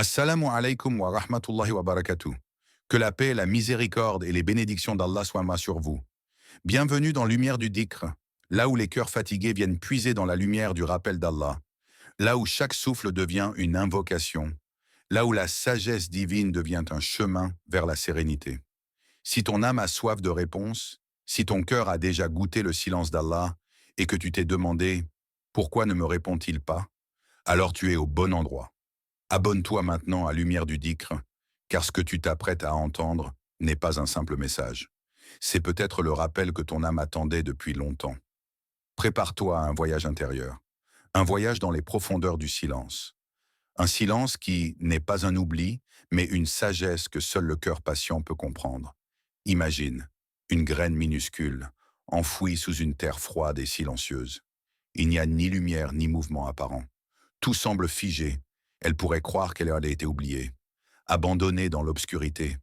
Assalamu alaikum wa rahmatullahi wa barakatuh. Que la paix, la miséricorde et les bénédictions d'Allah soient sur vous. Bienvenue dans Lumière du Dhikr, là où les cœurs fatigués viennent puiser dans la lumière du rappel d'Allah, là où chaque souffle devient une invocation, là où la sagesse divine devient un chemin vers la sérénité. Si ton âme a soif de réponse, si ton cœur a déjà goûté le silence d'Allah et que tu t'es demandé « Pourquoi ne me répond-il pas ?», alors tu es au bon endroit. Abonne-toi maintenant à Lumière du Dhikr, car ce que tu t'apprêtes à entendre n'est pas un simple message. C'est peut-être le rappel que ton âme attendait depuis longtemps. Prépare-toi à un voyage intérieur, un voyage dans les profondeurs du silence. Un silence qui n'est pas un oubli, mais une sagesse que seul le cœur patient peut comprendre. Imagine, une graine minuscule, enfouie sous une terre froide et silencieuse. Il n'y a ni lumière ni mouvement apparent. Tout semble figé. Elle pourrait croire qu'elle a été oubliée, abandonnée dans l'obscurité.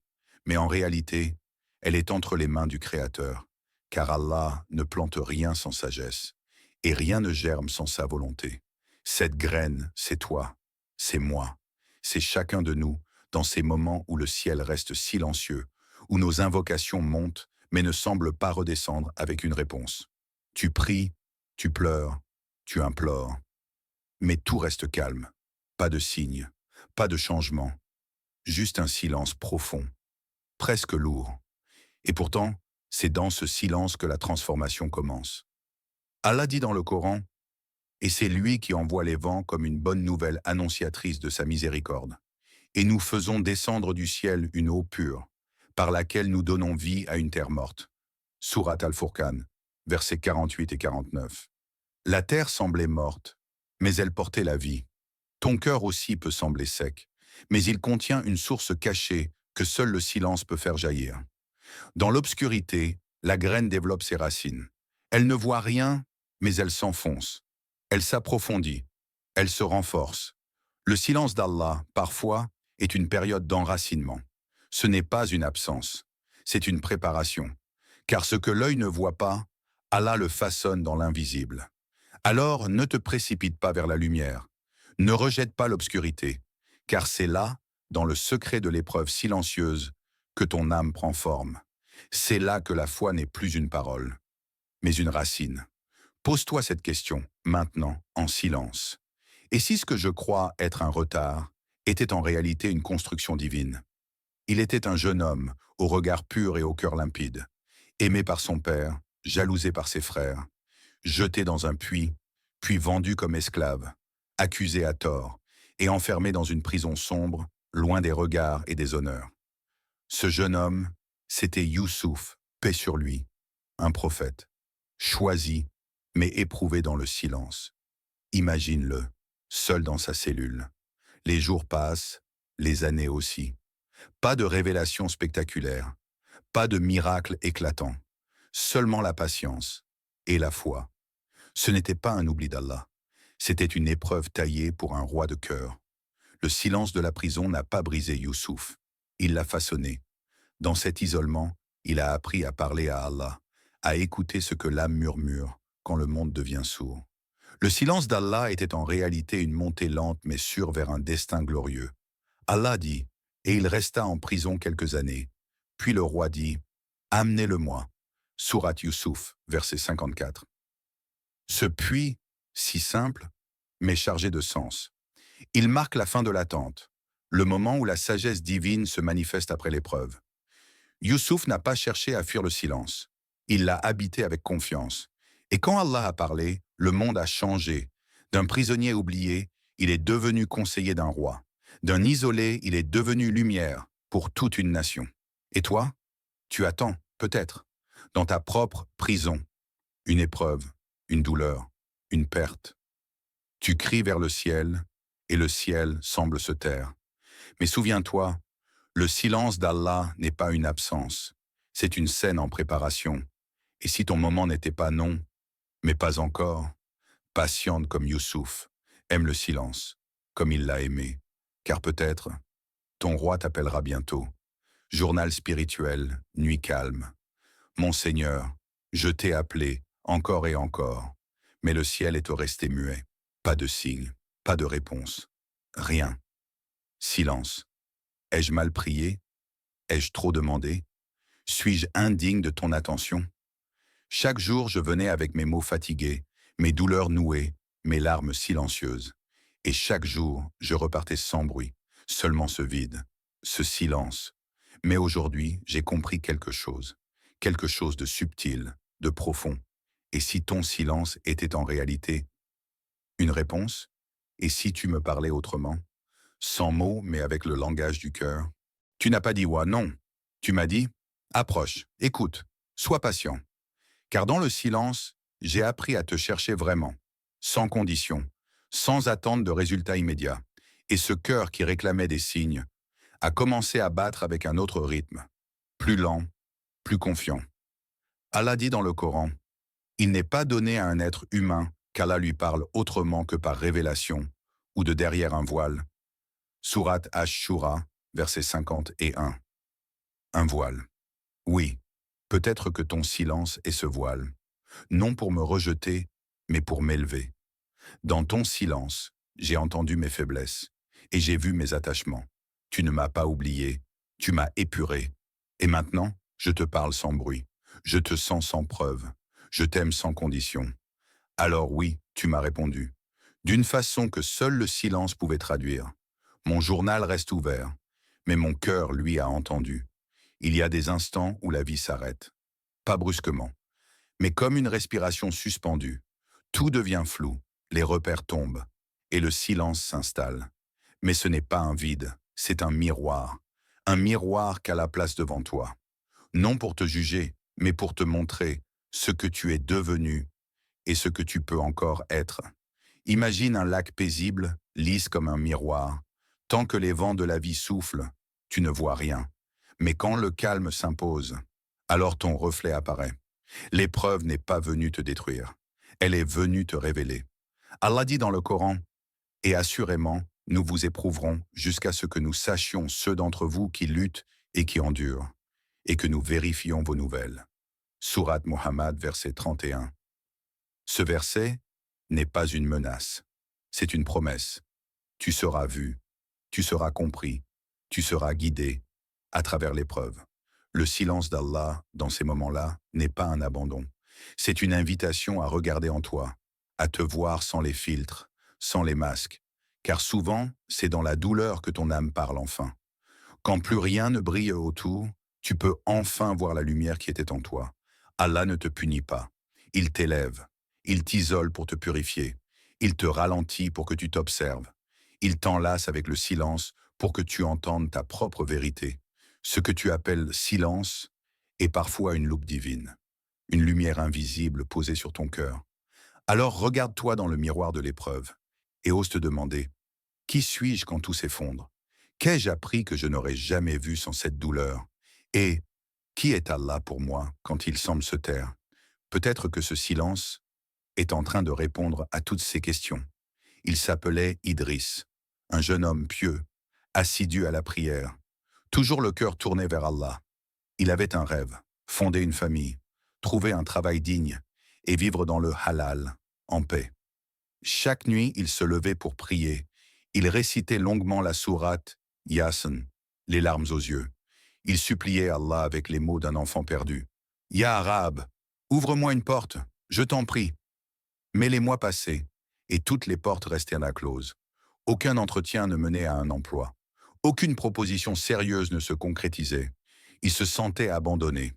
Mais en réalité, elle est entre les mains du Créateur, car Allah ne plante rien sans sagesse, et rien ne germe sans sa volonté. Cette graine, c'est toi, c'est moi, c'est chacun de nous, dans ces moments où le ciel reste silencieux, où nos invocations montent, mais ne semblent pas redescendre avec une réponse. Tu pries, tu pleures, tu implores, mais tout reste calme. Pas de signe, pas de changement, juste un silence profond, presque lourd. Et pourtant, c'est dans ce silence que la transformation commence. Allah dit dans le Coran, « Et c'est lui qui envoie les vents comme une bonne nouvelle annonciatrice de sa miséricorde. Et nous faisons descendre du ciel une eau pure, par laquelle nous donnons vie à une terre morte. » Sourate Al-Furqan, versets 48 et 49. La terre semblait morte, mais elle portait la vie. Ton cœur aussi peut sembler sec, mais il contient une source cachée que seul le silence peut faire jaillir. Dans l'obscurité, la graine développe ses racines. Elle ne voit rien, mais elle s'enfonce. Elle s'approfondit. Elle se renforce. Le silence d'Allah, parfois, est une période d'enracinement. Ce n'est pas une absence, c'est une préparation. Car ce que l'œil ne voit pas, Allah le façonne dans l'invisible. Alors, ne te précipite pas vers la lumière. Ne rejette pas l'obscurité, car c'est là, dans le secret de l'épreuve silencieuse, que ton âme prend forme. C'est là que la foi n'est plus une parole, mais une racine. Pose-toi cette question, maintenant, en silence. Et si ce que je crois être un retard était en réalité une construction divine? Il était un jeune homme, au regard pur et au cœur limpide, aimé par son père, jalousé par ses frères, jeté dans un puits, puis vendu comme esclave, accusé à tort et enfermé dans une prison sombre, loin des regards et des honneurs. Ce jeune homme, c'était Youssouf, paix sur lui, un prophète, choisi, mais éprouvé dans le silence. Imagine-le, seul dans sa cellule. Les jours passent, les années aussi. Pas de révélation spectaculaire, pas de miracle éclatant, seulement la patience et la foi. Ce n'était pas un oubli d'Allah. C'était une épreuve taillée pour un roi de cœur. Le silence de la prison n'a pas brisé Youssouf. Il l'a façonné. Dans cet isolement, il a appris à parler à Allah, à écouter ce que l'âme murmure quand le monde devient sourd. Le silence d'Allah était en réalité une montée lente mais sûre vers un destin glorieux. Allah dit, et il resta en prison quelques années. Puis le roi dit, « Amenez-le-moi. » Sourate Youssouf, verset 54. Ce puits, si simple, mais chargé de sens. Il marque la fin de l'attente, le moment où la sagesse divine se manifeste après l'épreuve. Youssouf n'a pas cherché à fuir le silence. Il l'a habité avec confiance. Et quand Allah a parlé, le monde a changé. D'un prisonnier oublié, il est devenu conseiller d'un roi. D'un isolé, il est devenu lumière pour toute une nation. Et toi, tu attends, peut-être, dans ta propre prison, une épreuve, une douleur, une perte. Tu cries vers le ciel, et le ciel semble se taire. Mais souviens-toi, le silence d'Allah n'est pas une absence, c'est une scène en préparation. Et si ton moment n'était pas non, mais pas encore, patiente comme Youssouf, aime le silence, comme il l'a aimé, car peut-être, ton roi t'appellera bientôt. Journal spirituel, nuit calme. Mon Seigneur, je t'ai appelé, encore et encore, mais le ciel est resté muet. Pas de signe, pas de réponse, rien. Silence. Ai-je mal prié? Ai-je trop demandé? Suis-je indigne de ton attention? Chaque jour, je venais avec mes mots fatigués, mes douleurs nouées, mes larmes silencieuses. Et chaque jour, je repartais sans bruit, seulement ce vide, ce silence. Mais aujourd'hui, j'ai compris quelque chose de subtil, de profond. Et si ton silence était en réalité une réponse? Et si tu me parlais autrement? Sans mots, mais avec le langage du cœur? Tu n'as pas dit ouais, non. Tu m'as dit, approche, écoute, sois patient. Car dans le silence, j'ai appris à te chercher vraiment, sans condition, sans attendre de résultats immédiats. Et ce cœur qui réclamait des signes a commencé à battre avec un autre rythme, plus lent, plus confiant. Allah dit dans le Coran, il n'est pas donné à un être humain qu'Allah lui parle autrement que par révélation ou de derrière un voile. Sourate Ash-Shura, verset 51. Un voile. Oui, peut-être que ton silence est ce voile, non pour me rejeter, mais pour m'élever. Dans ton silence, j'ai entendu mes faiblesses et j'ai vu mes attachements. Tu ne m'as pas oublié, tu m'as épuré. Et maintenant, je te parle sans bruit, je te sens sans preuve, je t'aime sans condition. Alors oui, tu m'as répondu, d'une façon que seul le silence pouvait traduire. Mon journal reste ouvert, mais mon cœur, lui, a entendu. Il y a des instants où la vie s'arrête, pas brusquement, mais comme une respiration suspendue. Tout devient flou, les repères tombent, et le silence s'installe. Mais ce n'est pas un vide, c'est un miroir qu'à la place devant toi. Non pour te juger, mais pour te montrer ce que tu es devenu et ce que tu peux encore être. Imagine un lac paisible, lisse comme un miroir. Tant que les vents de la vie soufflent, tu ne vois rien. Mais quand le calme s'impose, alors ton reflet apparaît. L'épreuve n'est pas venue te détruire, elle est venue te révéler. Allah dit dans le Coran, « Et assurément, nous vous éprouverons jusqu'à ce que nous sachions ceux d'entre vous qui luttent et qui endurent, et que nous vérifions vos nouvelles. » Sourate Muhammad, verset 31. Ce verset n'est pas une menace, c'est une promesse. Tu seras vu, tu seras compris, tu seras guidé à travers l'épreuve. Le silence d'Allah, dans ces moments-là, n'est pas un abandon. C'est une invitation à regarder en toi, à te voir sans les filtres, sans les masques. Car souvent, c'est dans la douleur que ton âme parle enfin. Quand plus rien ne brille autour, tu peux enfin voir la lumière qui était en toi. Allah ne te punit pas. Il t'élève. Il t'isole pour te purifier. Il te ralentit pour que tu t'observes. Il t'enlace avec le silence pour que tu entendes ta propre vérité. Ce que tu appelles silence est parfois une loupe divine, une lumière invisible posée sur ton cœur. Alors regarde-toi dans le miroir de l'épreuve et ose te demander, qui suis-je quand tout s'effondre? Qu'ai-je appris que je n'aurais jamais vu sans cette douleur? Et qui est Allah pour moi quand il semble se taire? Peut-être que ce silence est en train de répondre à toutes ces questions. Il s'appelait Idriss, un jeune homme pieux, assidu à la prière, toujours le cœur tourné vers Allah. Il avait un rêve, fonder une famille, trouver un travail digne et vivre dans le halal, en paix. Chaque nuit, il se levait pour prier. Il récitait longuement la sourate Yasin, les larmes aux yeux. Il suppliait Allah avec les mots d'un enfant perdu. « Ya Arabe, ouvre-moi une porte, je t'en prie. » Mais les mois passaient, et toutes les portes restèrent à close. Aucun entretien ne menait à un emploi. Aucune proposition sérieuse ne se concrétisait. Il se sentait abandonné.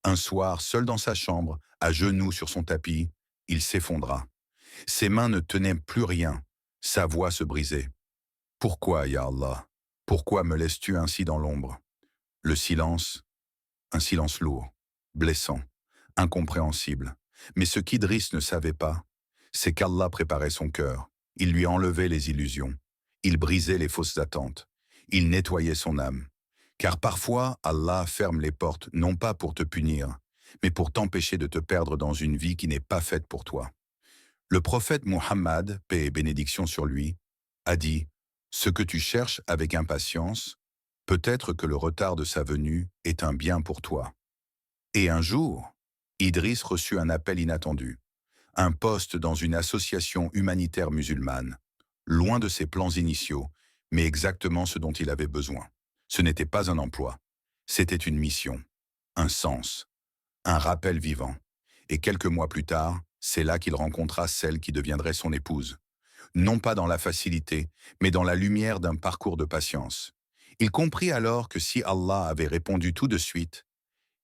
Un soir, seul dans sa chambre, à genoux sur son tapis, il s'effondra. Ses mains ne tenaient plus rien. Sa voix se brisait. « Pourquoi, ya Allah? Pourquoi me laisses-tu ainsi dans l'ombre ?» Le silence, un silence lourd, blessant, incompréhensible. Mais ce qu'Idriss ne savait pas, c'est qu'Allah préparait son cœur. Il lui enlevait les illusions. Il brisait les fausses attentes. Il nettoyait son âme. Car parfois, Allah ferme les portes non pas pour te punir, mais pour t'empêcher de te perdre dans une vie qui n'est pas faite pour toi. Le prophète Muhammad, paix et bénédiction sur lui, a dit « Ce que tu cherches avec impatience, peut-être que le retard de sa venue est un bien pour toi. » Et un jour, Idriss reçut un appel inattendu, un poste dans une association humanitaire musulmane, loin de ses plans initiaux, mais exactement ce dont il avait besoin. Ce n'était pas un emploi, c'était une mission, un sens, un rappel vivant. Et quelques mois plus tard, c'est là qu'il rencontra celle qui deviendrait son épouse. Non pas dans la facilité, mais dans la lumière d'un parcours de patience. Il comprit alors que si Allah avait répondu tout de suite,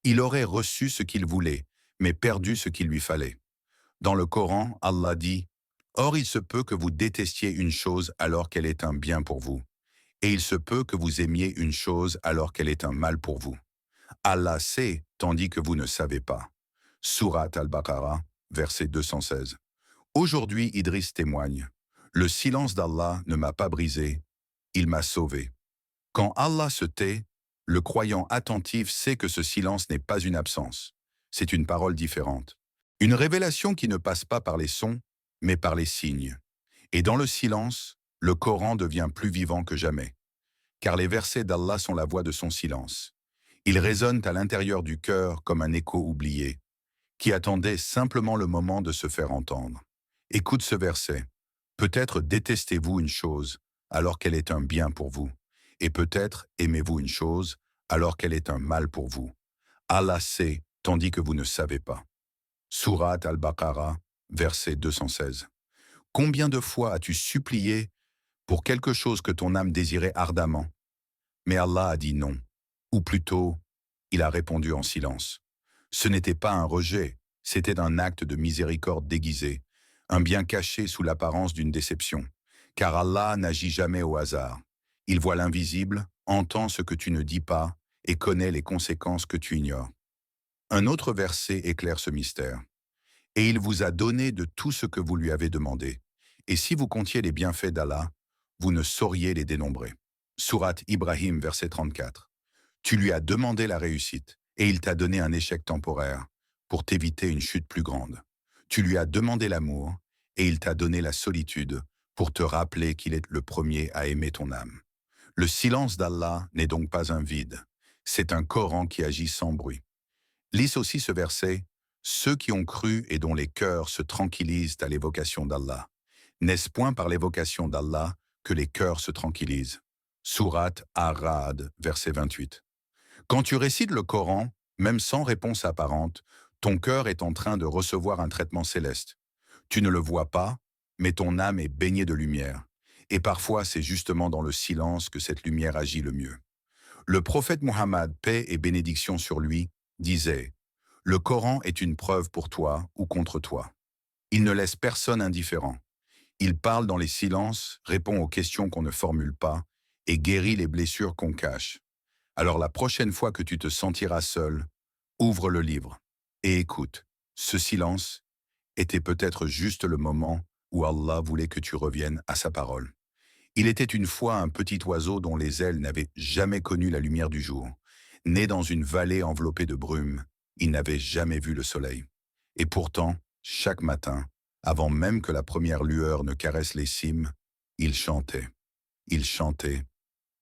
il aurait reçu ce qu'il voulait, mais perdu ce qu'il lui fallait. Dans le Coran, Allah dit « Or il se peut que vous détestiez une chose alors qu'elle est un bien pour vous, et il se peut que vous aimiez une chose alors qu'elle est un mal pour vous. Allah sait, tandis que vous ne savez pas. » Surat al-Baqarah, verset 216. Aujourd'hui, Idriss témoigne « Le silence d'Allah ne m'a pas brisé, il m'a sauvé. » Quand Allah se tait, le croyant attentif sait que ce silence n'est pas une absence, c'est une parole différente. Une révélation qui ne passe pas par les sons, mais par les signes. Et dans le silence, le Coran devient plus vivant que jamais. Car les versets d'Allah sont la voix de son silence. Ils résonnent à l'intérieur du cœur comme un écho oublié, qui attendait simplement le moment de se faire entendre. Écoute ce verset. Peut-être détestez-vous une chose alors qu'elle est un bien pour vous, et peut-être aimez-vous une chose alors qu'elle est un mal pour vous. Allah sait, tandis que vous ne savez pas. Surat al-Baqarah, verset 216. Combien de fois as-tu supplié pour quelque chose que ton âme désirait ardemment? Mais Allah a dit non, ou plutôt, il a répondu en silence. Ce n'était pas un rejet, c'était un acte de miséricorde déguisé, un bien caché sous l'apparence d'une déception. Car Allah n'agit jamais au hasard. Il voit l'invisible, entend ce que tu ne dis pas et connaît les conséquences que tu ignores. Un autre verset éclaire ce mystère. Et il vous a donné de tout ce que vous lui avez demandé. Et si vous comptiez les bienfaits d'Allah, vous ne sauriez les dénombrer. Surat Ibrahim, verset 34. Tu lui as demandé la réussite, et il t'a donné un échec temporaire, pour t'éviter une chute plus grande. Tu lui as demandé l'amour, et il t'a donné la solitude, pour te rappeler qu'il est le premier à aimer ton âme. Le silence d'Allah n'est donc pas un vide, c'est un Coran qui agit sans bruit. Lis aussi ce verset, « Ceux qui ont cru et dont les cœurs se tranquillisent à l'évocation d'Allah. N'est-ce point par l'évocation d'Allah que les cœurs se tranquillisent ?» Surat Ar-Ra'd, verset 28. Quand tu récites le Coran, même sans réponse apparente, ton cœur est en train de recevoir un traitement céleste. Tu ne le vois pas, mais ton âme est baignée de lumière. Et parfois, c'est justement dans le silence que cette lumière agit le mieux. Le prophète Muhammad, paix et bénédiction sur lui, disait « Le Coran est une preuve pour toi ou contre toi. Il ne laisse personne indifférent. Il parle dans les silences, répond aux questions qu'on ne formule pas et guérit les blessures qu'on cache. Alors la prochaine fois que tu te sentiras seul, ouvre le livre et écoute. Ce silence était peut-être juste le moment où Allah voulait que tu reviennes à sa parole. Il était une fois un petit oiseau dont les ailes n'avaient jamais connu la lumière du jour. Né dans une vallée enveloppée de brume, il n'avait jamais vu le soleil. Et pourtant, chaque matin, avant même que la première lueur ne caresse les cimes, il chantait. Il chantait,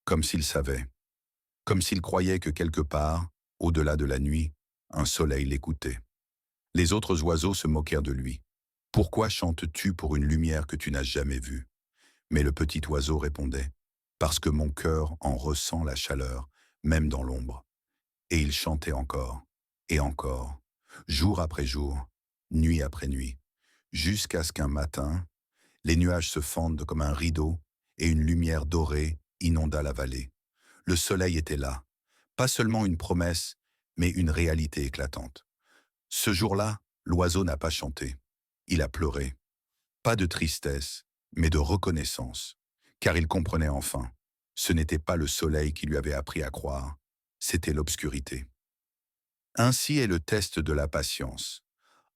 comme s'il savait. Comme s'il croyait que quelque part, au-delà de la nuit, un soleil l'écoutait. Les autres oiseaux se moquèrent de lui. « Pourquoi chantes-tu pour une lumière que tu n'as jamais vue ?» Mais le petit oiseau répondait « Parce que mon cœur en ressent la chaleur, même dans l'ombre. » Et il chantait encore, et encore, jour après jour, nuit après nuit, jusqu'à ce qu'un matin, les nuages se fendent comme un rideau et une lumière dorée inonda la vallée. Le soleil était là, pas seulement une promesse, mais une réalité éclatante. Ce jour-là, l'oiseau n'a pas chanté, il a pleuré. Pas de tristesse, mais de reconnaissance, car il comprenait enfin, ce n'était pas le soleil qui lui avait appris à croire, c'était l'obscurité. Ainsi est le test de la patience.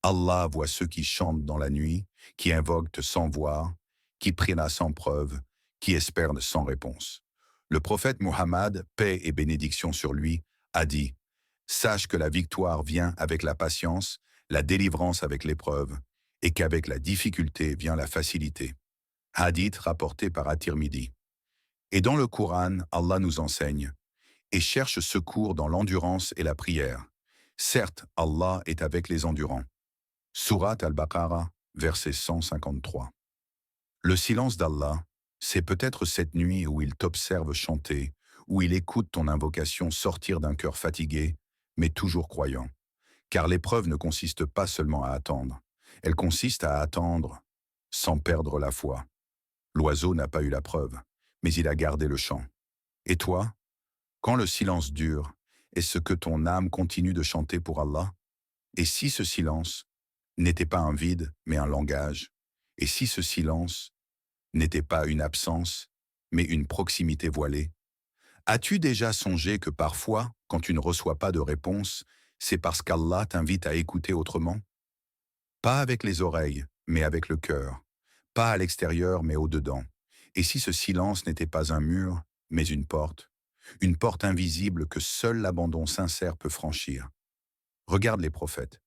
Allah voit ceux qui chantent dans la nuit, qui invoquent sans voir, qui prient sans preuve, qui espèrent sans réponse. Le prophète Muhammad, paix et bénédiction sur lui, a dit « Sache que la victoire vient avec la patience, la délivrance avec l'épreuve, et qu'avec la difficulté vient la facilité. » Hadith rapporté par At-Tirmidhi. Et dans le Coran, Allah nous enseigne « Et cherche secours dans l'endurance et la prière. Certes, Allah est avec les endurants. » Surat al-Baqarah, verset 153. Le silence d'Allah, C'est peut-être cette nuit où il t'observe chanter, où il écoute ton invocation sortir d'un cœur fatigué, mais toujours croyant. Car l'épreuve ne consiste pas seulement à attendre, elle consiste à attendre sans perdre la foi. L'oiseau n'a pas eu la preuve, mais il a gardé le chant. Et toi, quand le silence dure, est-ce que ton âme continue de chanter pour Allah? Et si ce silence n'était pas un vide, mais un langage? Et si ce silence n'était pas une absence, mais une proximité voilée? As-tu déjà songé que parfois, quand tu ne reçois pas de réponse, c'est parce qu'Allah t'invite à écouter autrement? Pas avec les oreilles, mais avec le cœur. Pas à l'extérieur, mais au-dedans. Et si ce silence n'était pas un mur, mais une porte invisible que seul l'abandon sincère peut franchir? Regarde les prophètes.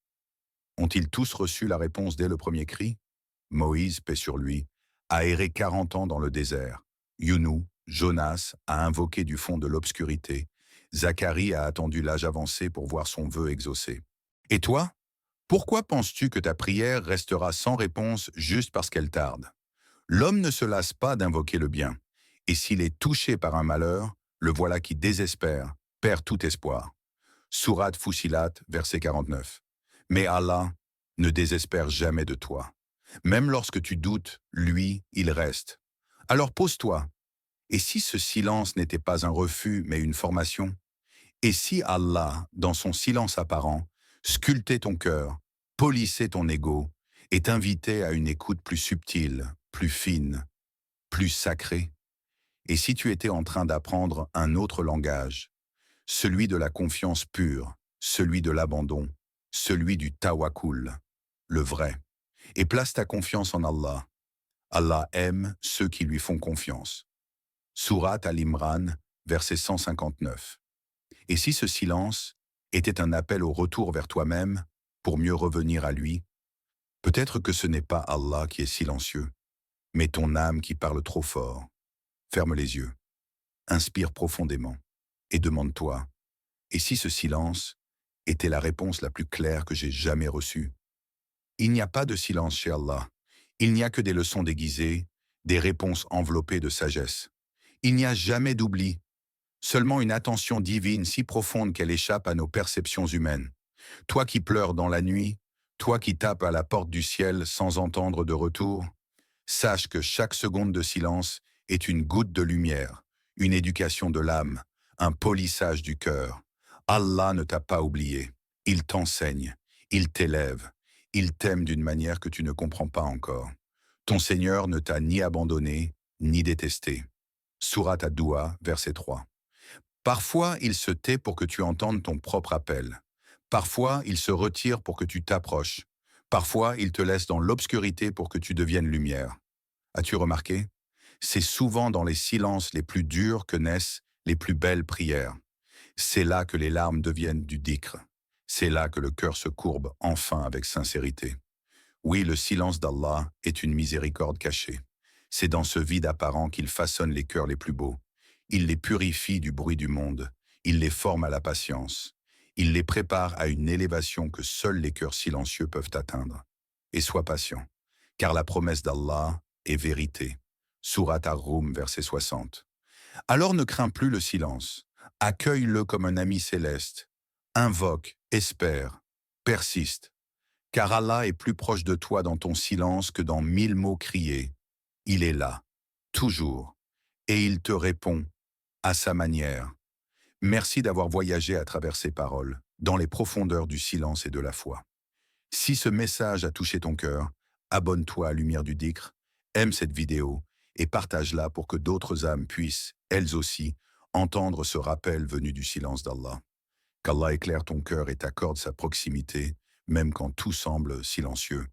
Ont-ils tous reçu la réponse dès le premier cri? Moïse, paix sur lui, a erré 40 ans dans le désert. Younou, Jonas, a invoqué du fond de l'obscurité. Zacharie a attendu l'âge avancé pour voir son vœu exaucé. Et toi? Pourquoi penses-tu que ta prière restera sans réponse juste parce qu'elle tarde? L'homme ne se lasse pas d'invoquer le bien. Et s'il est touché par un malheur, le voilà qui désespère, perd tout espoir. Sourate Fussilat, verset 49. Mais Allah ne désespère jamais de toi. Même lorsque tu doutes, lui, il reste. Alors pose-toi, et si ce silence n'était pas un refus, mais une formation? Et si Allah, dans son silence apparent, sculptait ton cœur, polissait ton ego, et t'invitait à une écoute plus subtile, plus fine, plus sacrée? Et si tu étais en train d'apprendre un autre langage, celui de la confiance pure, celui de l'abandon, celui du tawakkul, le vrai, et place ta confiance en Allah. Allah aime ceux qui lui font confiance. Sourate Al-Imran, verset 159. Et si ce silence était un appel au retour vers toi-même pour mieux revenir à lui, peut-être que ce n'est pas Allah qui est silencieux, mais ton âme qui parle trop fort. Ferme les yeux, inspire profondément et demande-toi, et si ce silence était la réponse la plus claire que j'ai jamais reçue? Il n'y a pas de silence chez Allah. Il n'y a que des leçons déguisées, des réponses enveloppées de sagesse. Il n'y a jamais d'oubli, seulement une attention divine si profonde qu'elle échappe à nos perceptions humaines. Toi qui pleures dans la nuit, toi qui tapes à la porte du ciel sans entendre de retour, sache que chaque seconde de silence est une goutte de lumière, une éducation de l'âme, un polissage du cœur. Allah ne t'a pas oublié. Il t'enseigne, il t'élève, il t'aime d'une manière que tu ne comprends pas encore. Ton Seigneur ne t'a ni abandonné, ni détesté. Sourate Ad-Duha, verset 3. Parfois, il se tait pour que tu entendes ton propre appel. Parfois, il se retire pour que tu t'approches. Parfois, il te laisse dans l'obscurité pour que tu deviennes lumière. As-tu remarqué? C'est souvent dans les silences les plus durs que naissent les plus belles prières. C'est là que les larmes deviennent du dhikr. C'est là que le cœur se courbe enfin avec sincérité. Oui, le silence d'Allah est une miséricorde cachée. C'est dans ce vide apparent qu'il façonne les cœurs les plus beaux. Il les purifie du bruit du monde. Il les forme à la patience. Il les prépare à une élévation que seuls les cœurs silencieux peuvent atteindre. Et sois patient, car la promesse d'Allah est vérité. Sourate Ar-Rum, verset 60. Alors ne crains plus le silence. Accueille-le comme un ami céleste. Invoque, espère, persiste. Car Allah est plus proche de toi dans ton silence que dans 1000 mots criés. Il est là, toujours, et il te répond à sa manière. Merci d'avoir voyagé à travers ces paroles, dans les profondeurs du silence et de la foi. Si ce message a touché ton cœur, abonne-toi à Lumière du Dhikr, aime cette vidéo et partage-la pour que d'autres âmes puissent, elles aussi, entendre ce rappel venu du silence d'Allah. Qu'Allah éclaire ton cœur et t'accorde sa proximité, même quand tout semble silencieux,